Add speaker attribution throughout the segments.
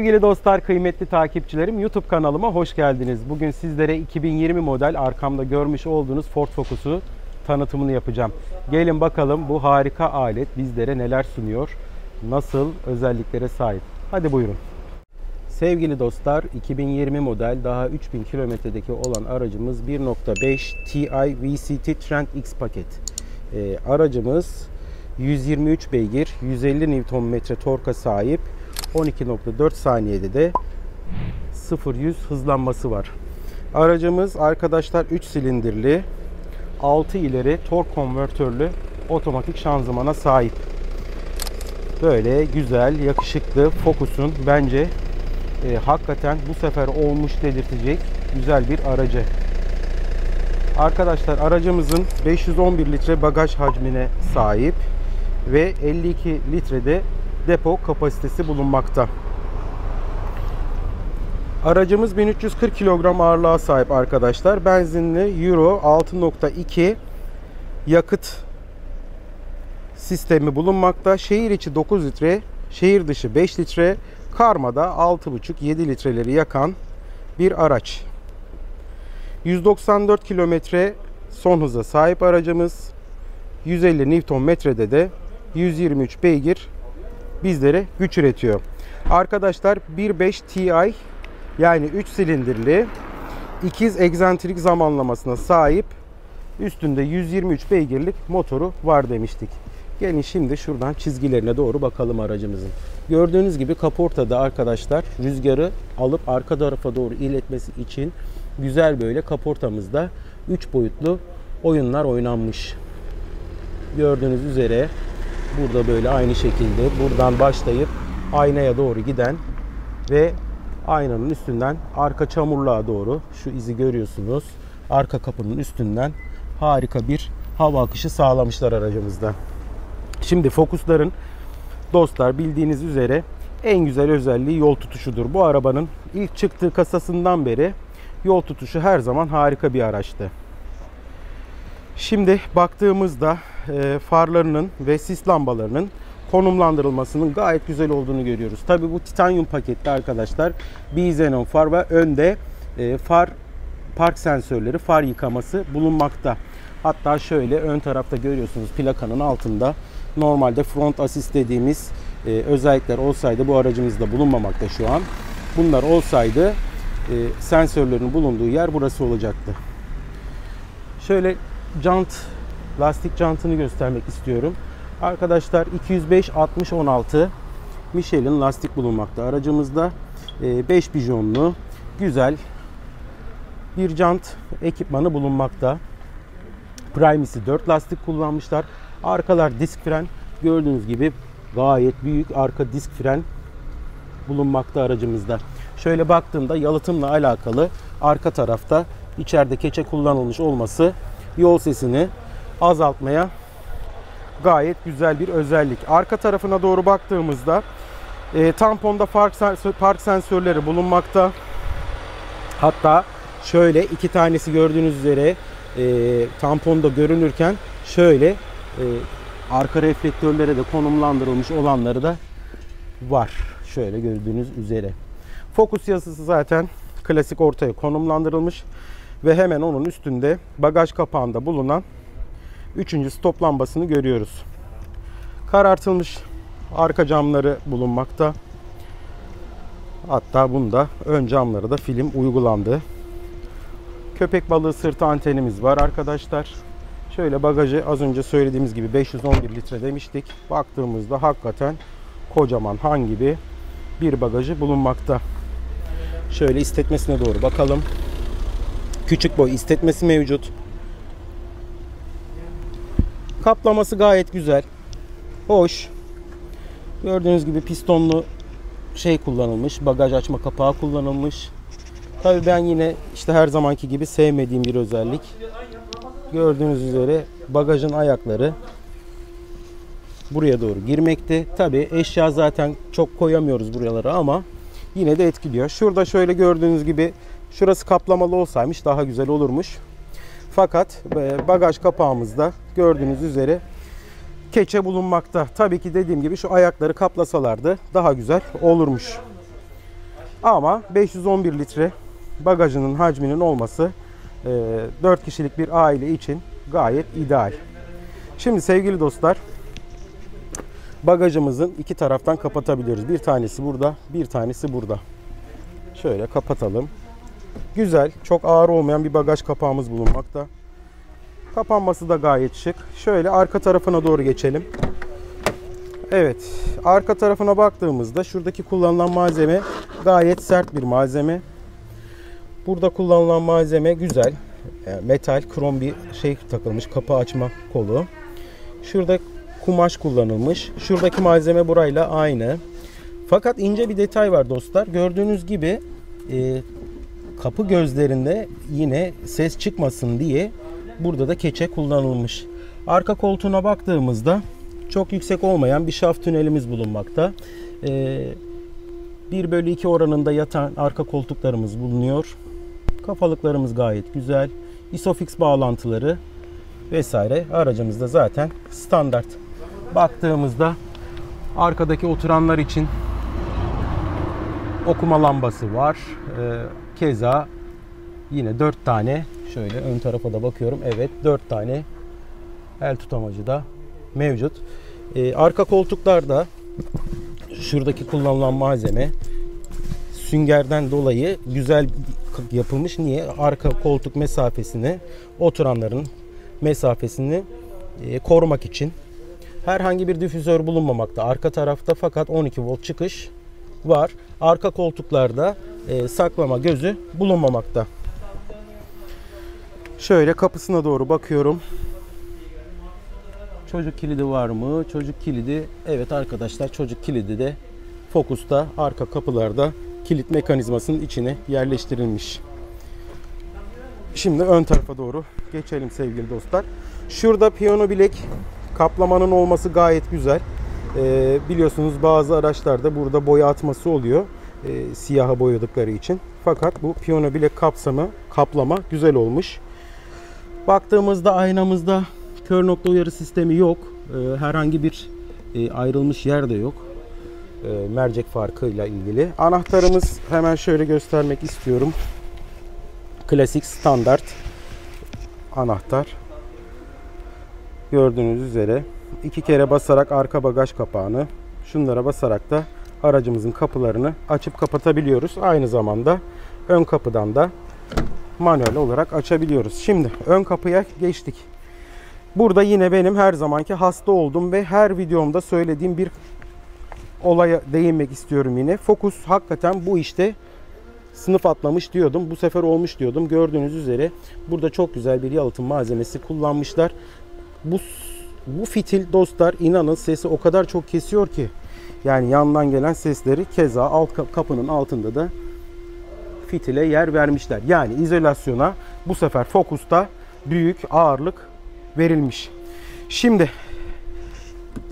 Speaker 1: Sevgili dostlar, kıymetli takipçilerim, YouTube kanalıma hoş geldiniz. Bugün sizlere 2020 model arkamda görmüş olduğunuz Ford Focus'u tanıtımını yapacağım. Gelin bakalım bu harika alet bizlere neler sunuyor, nasıl özelliklere sahip. Hadi buyurun. Sevgili dostlar, 2020 model daha 3000 kilometredeki olan aracımız 1.5 Ti VCT Trend X paket. Aracımız 123 beygir, 150 Nm torka sahip. 12.4 saniyede de 0-100 hızlanması var. Aracımız arkadaşlar 3 silindirli, 6 ileri tork konvertörlü otomatik şanzımana sahip. Böyle güzel, yakışıklı Focus'un bence hakikaten bu sefer olmuş dedirtecek güzel bir aracı. Arkadaşlar aracımızın 511 litre bagaj hacmine sahip ve 52 litrede depo kapasitesi bulunmakta. Aracımız 1340 kilogram ağırlığa sahip arkadaşlar. Benzinli Euro 6.2 yakıt sistemi bulunmakta. Şehir içi 9 litre, şehir dışı 5 litre, karmada 6.5-7 litreleri yakan bir araç. 194 kilometre son hıza sahip aracımız. 150 Nm'de de 123 beygir bizlere güç üretiyor. Arkadaşlar 1.5 Ti yani 3 silindirli ikiz egzantrik zamanlamasına sahip, üstünde 123 beygirlik motoru var demiştik. Gelin şimdi şuradan çizgilerine doğru bakalım aracımızın. Gördüğünüz gibi kaportada arkadaşlar rüzgarı alıp arka tarafa doğru iletmesi için güzel böyle kaportamızda 3 boyutlu oyunlar oynanmış. Gördüğünüz üzere burada böyle aynı şekilde buradan başlayıp aynaya doğru giden ve aynanın üstünden arka çamurluğa doğru şu izi görüyorsunuz. Arka kapının üstünden harika bir hava akışı sağlamışlar aracımızda. Şimdi Focus'ların dostlar bildiğiniz üzere en güzel özelliği yol tutuşudur. Bu arabanın ilk çıktığı kasasından beri yol tutuşu her zaman harika bir araçtı. Şimdi baktığımızda farlarının ve sis lambalarının konumlandırılmasının gayet güzel olduğunu görüyoruz. Tabi bu titanyum paketli arkadaşlar. Bi-xenon far ve önde far park sensörleri, far yıkaması bulunmakta. Hatta şöyle ön tarafta görüyorsunuz plakanın altında normalde front assist dediğimiz özellikler olsaydı bu aracımızda bulunmamakta şu an. Bunlar olsaydı sensörlerin bulunduğu yer burası olacaktı. Şöyle lastik jantını göstermek istiyorum. Arkadaşlar 205-60-16 Michelin lastik bulunmakta aracımızda. 5 pijonlu güzel bir jant ekipmanı bulunmakta. Primacy 4 lastik kullanmışlar. Arkalar disk fren. Gördüğünüz gibi gayet büyük arka disk fren bulunmakta aracımızda. Şöyle baktığımda yalıtımla alakalı arka tarafta içeride keçe kullanılmış olması yol sesini azaltmaya gayet güzel bir özellik. Arka tarafına doğru baktığımızda tamponda park sensörleri bulunmakta. Hatta şöyle iki tanesi gördüğünüz üzere tamponda görünürken şöyle arka reflektörlere de konumlandırılmış olanları da var. Şöyle gördüğünüz üzere. Focus yazısı zaten klasik ortaya konumlandırılmış ve hemen onun üstünde bagaj kapağında bulunan 3. stop lambasını görüyoruz. Karartılmış arka camları bulunmakta. Hatta bunda ön camları da film uygulandı. Köpek balığı sırtı antenimiz var arkadaşlar. Şöyle bagajı az önce söylediğimiz gibi 511 litre demiştik. Baktığımızda hakikaten kocaman han gibi bir bagajı bulunmakta. Şöyle istetmesine doğru bakalım. Küçük boy istetmesi mevcut. Kaplaması gayet güzel. Hoş. Gördüğünüz gibi pistonlu kullanılmış. Bagaj açma kapağı kullanılmış. Tabii ben yine işte her zamanki gibi sevmediğim bir özellik. Gördüğünüz üzere bagajın ayakları buraya doğru girmekte. Tabii eşya zaten çok koyamıyoruz buralara ama yine de etkiliyor. Şurada şöyle gördüğünüz gibi şurası kaplamalı olsaymış daha güzel olurmuş. Fakat bagaj kapağımızda gördüğünüz üzere keçe bulunmakta. Tabii ki dediğim gibi şu ayakları kaplasalardı daha güzel olurmuş. Ama 511 litre bagajının hacminin olması 4 kişilik bir aile için gayet ideal. Şimdi sevgili dostlar, bagajımızın iki taraftan kapatabiliyoruz. Bir tanesi burada, bir tanesi burada. Şöyle kapatalım. Güzel, çok ağır olmayan bir bagaj kapağımız bulunmakta. Kapanması da gayet şık. Şöyle arka tarafına doğru geçelim. Evet, arka tarafına baktığımızda şuradaki kullanılan malzeme gayet sert bir malzeme. Burada kullanılan malzeme güzel. Metal, krom bir şey takılmış, kapı açma kolu. Şurada kumaş kullanılmış. Şuradaki malzeme burayla aynı. Fakat ince bir detay var dostlar. Gördüğünüz gibi kapı gözlerinde yine ses çıkmasın diye burada da keçe kullanılmış. Arka koltuğuna baktığımızda çok yüksek olmayan bir şaft tünelimiz bulunmakta. 1/2 oranında yatan arka koltuklarımız bulunuyor. Kafalıklarımız gayet güzel. Isofix bağlantıları vesaire aracımızda zaten standart. Baktığımızda arkadaki oturanlar için okuma lambası var. Keza yine 4 tane, şöyle ön tarafa da bakıyorum. Evet, 4 tane el tutamacı da mevcut. Arka koltuklarda şuradaki kullanılan malzeme süngerden dolayı güzel yapılmış. Niye? Arka koltuk mesafesini, oturanların mesafesini korumak için. Herhangi bir difüzör bulunmamakta arka tarafta, fakat 12 volt çıkış var. Arka koltuklarda saklama gözü bulunmamakta. Şöyle kapısına doğru bakıyorum. Çocuk kilidi var mı? Çocuk kilidi, evet arkadaşlar, çocuk kilidi de Focus'ta arka kapılarda kilit mekanizmasının içine yerleştirilmiş. Şimdi ön tarafa doğru geçelim sevgili dostlar. Şurada piyano bilek kaplamanın olması gayet güzel. Biliyorsunuz bazı araçlarda burada boya atması oluyor. Siyaha boyadıkları için. Fakat bu piyano bilek kaplama güzel olmuş. Baktığımızda aynamızda kör nokta uyarı sistemi yok. Herhangi bir ayrılmış yer de yok. Mercek farkıyla ilgili. Anahtarımız, hemen şöyle göstermek istiyorum. Klasik standart anahtar. Gördüğünüz üzere 2 kere basarak arka bagaj kapağını, şunlara basarak da aracımızın kapılarını açıp kapatabiliyoruz. Aynı zamanda ön kapıdan da manuel olarak açabiliyoruz. Şimdi ön kapıya geçtik. Burada yine benim her zamanki hasta olduğum ve her videomda söylediğim bir olaya değinmek istiyorum yine. Focus hakikaten bu işte sınıf atlamış diyordum. Bu sefer olmuş diyordum. Gördüğünüz üzere burada çok güzel bir yalıtım malzemesi kullanmışlar. Bu fitil dostlar, inanın sesi o kadar çok kesiyor ki. Yani yandan gelen sesleri, keza alt kapının altında da fitile yer vermişler. Yani izolasyona bu sefer Focus'ta büyük ağırlık verilmiş. Şimdi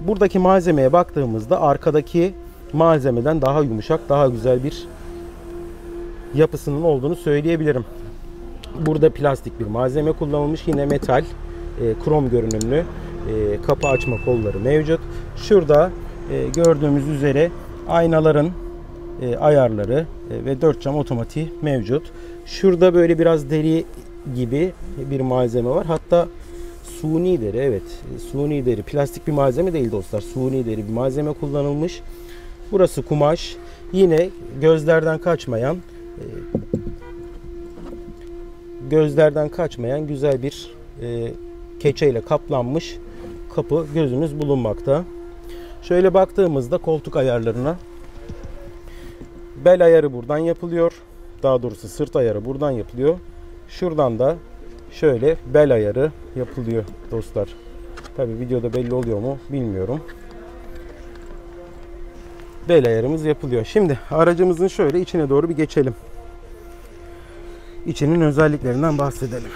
Speaker 1: buradaki malzemeye baktığımızda arkadaki malzemeden daha yumuşak, daha güzel bir yapısının olduğunu söyleyebilirim. Burada plastik bir malzeme kullanılmış. Yine metal, krom görünümlü kapı açma kolları mevcut. Şurada gördüğümüz üzere aynaların ayarları ve 4 cam otomatiği mevcut. Şurada böyle biraz deri gibi bir malzeme var. Hatta suni deri, evet, suni deri, plastik bir malzeme değil dostlar. Suni deri bir malzeme kullanılmış. Burası kumaş. Yine gözlerden kaçmayan güzel bir keçeyle kaplanmış kapı gözümüz bulunmakta. Şöyle baktığımızda koltuk ayarlarına, bel ayarı buradan yapılıyor. Daha doğrusu sırt ayarı buradan yapılıyor. Şuradan da şöyle bel ayarı yapılıyor dostlar. Tabi videoda belli oluyor mu bilmiyorum. Bel ayarımız yapılıyor. Şimdi aracımızın şöyle içine doğru bir geçelim. İçinin özelliklerinden bahsedelim.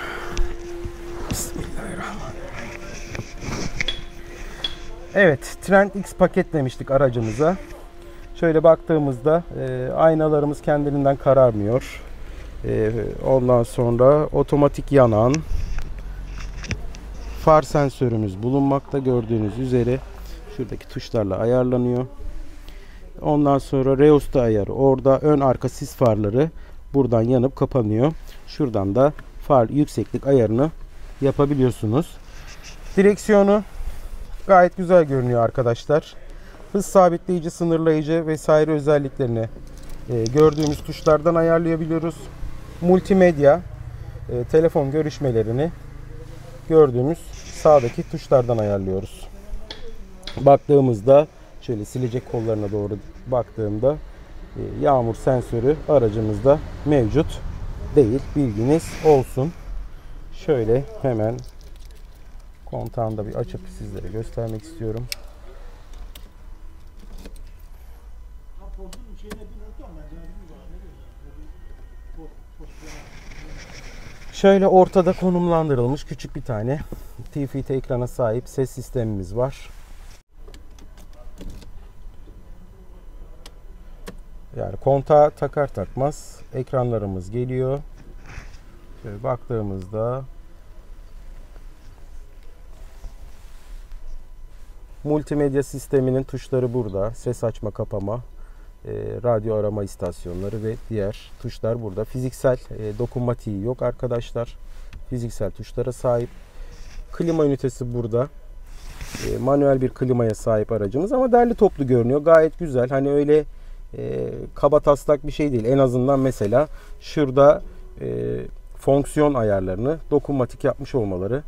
Speaker 1: Bismillahirrahmanirrahim. Evet, Trend X paket demiştik aracımıza. Şöyle baktığımızda aynalarımız kendiliğinden kararmıyor. Ondan sonra otomatik yanan far sensörümüz bulunmakta. Gördüğünüz üzere şuradaki tuşlarla ayarlanıyor. Ondan sonra reosta ayarı. Orada ön arka sis farları buradan yanıp kapanıyor. Şuradan da far yükseklik ayarını yapabiliyorsunuz. Direksiyonu gayet güzel görünüyor arkadaşlar. Hız sabitleyici, sınırlayıcı vesaire özelliklerini gördüğümüz tuşlardan ayarlayabiliyoruz. Multimedya, telefon görüşmelerini gördüğümüz sağdaki tuşlardan ayarlıyoruz. Baktığımızda şöyle silecek kollarına doğru baktığımda yağmur sensörü aracımızda mevcut değil. Bilginiz olsun. Şöyle hemen kontağını da bir açıp sizlere göstermek istiyorum. Şöyle ortada konumlandırılmış küçük bir tane TFT ekrana sahip ses sistemimiz var. Yani kontağı takar takmaz ekranlarımız geliyor. Şöyle baktığımızda multimedya sisteminin tuşları burada. Ses açma kapama, radyo arama istasyonları ve diğer tuşlar burada. Fiziksel dokunmatiği yok arkadaşlar. Fiziksel tuşlara sahip. Klima ünitesi burada. Manuel bir klimaya sahip aracımız ama derli toplu görünüyor. Gayet güzel. Hani öyle kaba taslak bir şey değil. En azından mesela şurada fonksiyon ayarlarını dokunmatik yapmış olmaları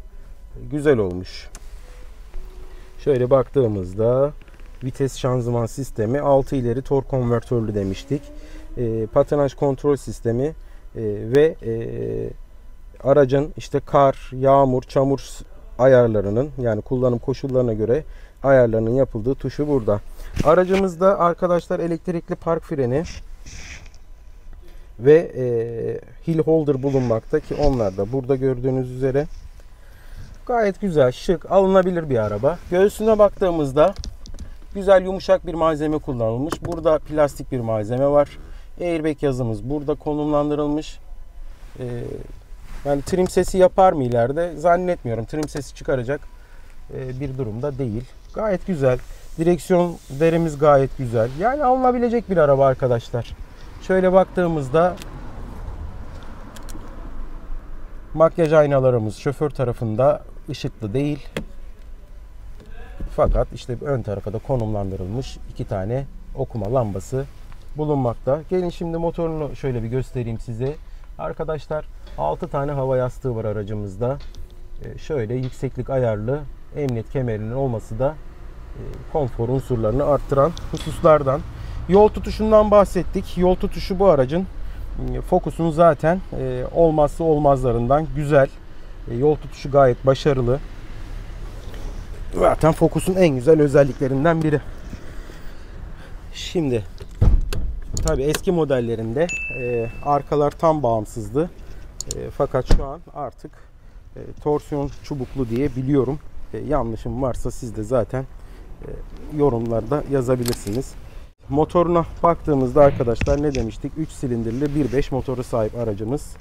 Speaker 1: güzel olmuş. Şöyle baktığımızda vites şanzıman sistemi, 6 ileri tork konvertörlü demiştik. Patinaj kontrol sistemi ve aracın işte kar, yağmur, çamur ayarlarının, yani kullanım koşullarına göre ayarlarının yapıldığı tuşu burada. Aracımızda arkadaşlar elektrikli park freni ve hill holder bulunmakta ki onlar da burada gördüğünüz üzere. Gayet güzel, şık, alınabilir bir araba. Göğsüne baktığımızda güzel yumuşak bir malzeme kullanılmış. Burada plastik bir malzeme var. Airbag yazımız burada konumlandırılmış. Yani trim sesi yapar mı ileride? Zannetmiyorum. Trim sesi çıkaracak bir durumda değil. Gayet güzel. Direksiyon derimiz gayet güzel. Yani alınabilecek bir araba arkadaşlar. Şöyle baktığımızda makyaj aynalarımız şoför tarafında ışıklı değil. Fakat işte ön tarafa da konumlandırılmış 2 tane okuma lambası bulunmakta. Gelin şimdi motorunu şöyle bir göstereyim size. Arkadaşlar 6 tane hava yastığı var aracımızda. Şöyle yükseklik ayarlı emniyet kemerinin olması da konfor unsurlarını arttıran hususlardan. Yol tutuşundan bahsettik. Yol tutuşu bu aracın Focus'un zaten olmazsa olmazlarından. Güzel. Yol tutuşu gayet başarılı. Zaten Focus'un en güzel özelliklerinden biri. Şimdi tabi eski modellerinde arkalar tam bağımsızdı. Fakat şu an artık torsiyon çubuklu diye biliyorum. Yanlışım varsa siz de zaten yorumlarda yazabilirsiniz. Motoruna baktığımızda arkadaşlar ne demiştik? 3 silindirli 1.5 motoru sahip aracımız.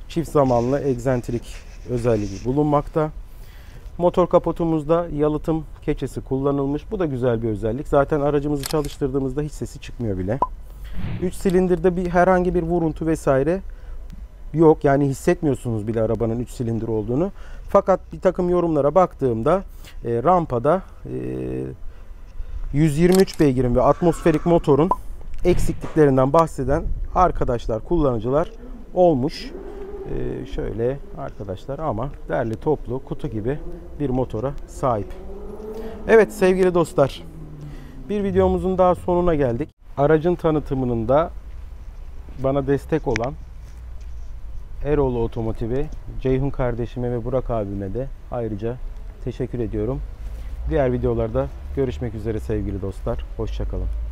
Speaker 1: Çift zamanlı egzantrik özelliği bulunmakta. Motor kapotumuzda yalıtım keçesi kullanılmış. Bu da güzel bir özellik. Zaten aracımızı çalıştırdığımızda hiç sesi çıkmıyor bile. 3 silindirde herhangi bir vuruntu vesaire yok. Yani hissetmiyorsunuz bile arabanın 3 silindir olduğunu. Fakat bir takım yorumlara baktığımda rampada 123 beygirin ve atmosferik motorun eksikliklerinden bahseden arkadaşlar, kullanıcılar olmuş. Şöyle arkadaşlar, ama derli toplu kutu gibi bir motora sahip. Evet sevgili dostlar, bir videomuzun daha sonuna geldik. Aracın tanıtımının da bana destek olan Eroğlu Otomotiv'e, Ceyhun kardeşime ve Burak abime de ayrıca teşekkür ediyorum. Diğer videolarda görüşmek üzere sevgili dostlar. Hoşça kalın.